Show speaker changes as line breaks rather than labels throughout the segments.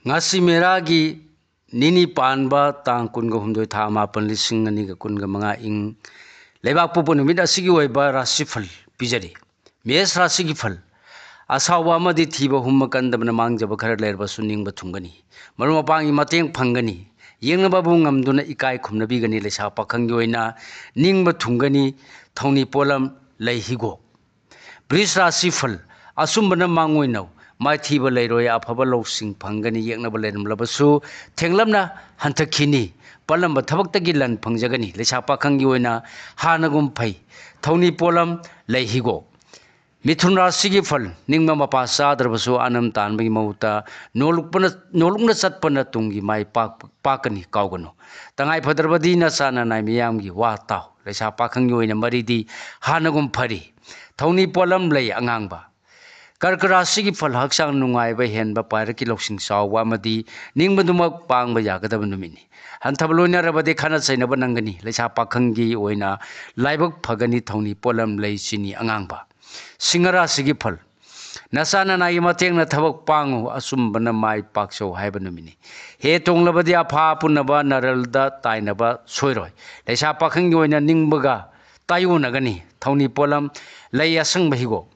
ngasi meragi nini panba tang kun ga humdoi tha mapan lising ani ga kun ga manga ing lebak pu pun mida sigi wai ba rasi phal pijari mes rasi gi phal asawa ma di thiba humma kan da mang jaba khar ler ba suning ba thungani maru mapangi mateng phangani yengna ba bu ngamduna ikai khumna bi gani le sa pakhang gi oina ning ba thungani thongni polam lei higo bris rasi phal asum bana mangoi nau mai thiba leiroi afaba losing phangani yekna ba leram labasu thenglamna hanthakini palam ba thabak tagi lan phangjagani lecha pakhang gi oina hanagum phai thoni polam lei higo mithun rasi gi phal ningma mapa sadrabasu anam tanbagi mauta nolukna satpana tungi mai pakani kaugano tangai phadrabadi na sana nai miyam gi wa taw lecha pakhang gi oina maridi hanagum phari thoni polam lei angangba karkarasi gi phal haksang nungai ba hen ba paira ki loksing sawa madi ningmadumak pang ba yagadaba numini hantabloina rabade khana chaina ba nangani lecha pakhang gi oina laibak phagani thoni polam lei chini angangba singara sigi phal nasana na yi mateng na thabak pangu asum bana mai pakso haiba numini he tonglabadi apha punaba naralda tainaba soiroi lecha pakhang gi oina ningbaga tayunagani thoni polam lei asang bahigo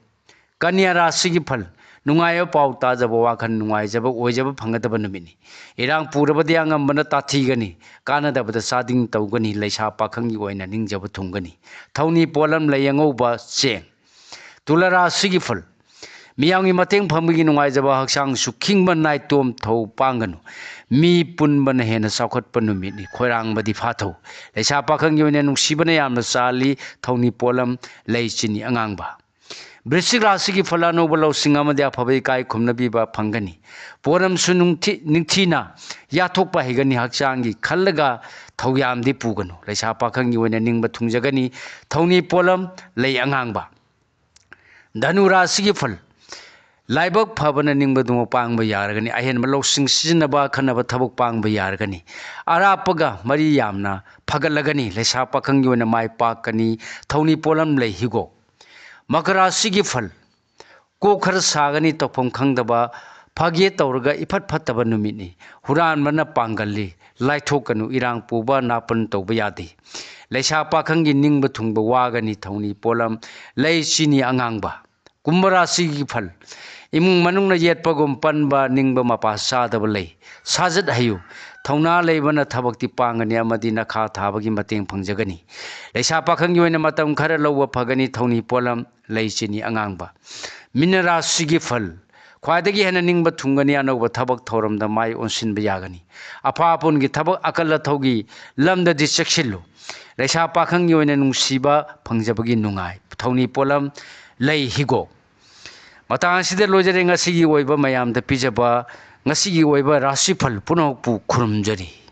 Kanya rasi gi phal nungayo pau ta jaba wakhan nungai jaba oijaba phangadaba numini irang purabadi angam bana tathi gani kana dabada sading tawgani leisa pakhang gi oina ning jaba thungani thawni polam layangau ba cheng tulara sigi phal miyangi mateng phamgi nungai jaba haksang sukhing ban nai tom thau panganu mi punban hena sakhat panumini khoirang badi phathau leisa pakhang gi oina nungsibana yamna sali thawni polam leichini angangba Brisik rasi gi falano balo singama dia phabai kai khumnabi ba phangani poram sunung ningthina yathok pa higani hakchang gi khallaga thoyam di puganu leisa pakhang gi oina ningba thungjagani thawni polam lei angangba dhanu rasi gi phal laibak phabana ningba dungo pangba yaragani ahen malo sing sijinaba khanaba thabuk pangba yaragani arapaga mari yamna phagalagani leisa pakhang gi oina mai pakani thawni polam lei higo Makara sigi phal ko khar sagani tokpham khangdaba phage tawraga iphat phattaba numini huran mana pangalli laithokanu irang puba napan tawba yadi leisa pakhang gi ningba thungba wagani thawni polam lei chini angangba kumbara sigi phal imung manungna yetpagum panba ningba mapa sadaba lei sajat hayu thawna leibana thabakti pangani amadi nakha thabagi mateng phangjagani leisa pakhang gi oina matam khara lawwa phagani thawni polam leichini angangba minara sigi phal khwadagi hena ningba thungani anauba thabak thoramda mai onsinba yagani apha apun gi thabak akalla thogi lamda di cheksillu leisa pakhang gi oina nungsiba phangjabagi nungai thawni polam lei higo matang sida lojare ngasi gi oiba mayam da pijaba ngasi gi oiba rasi phal punok pu khurumjari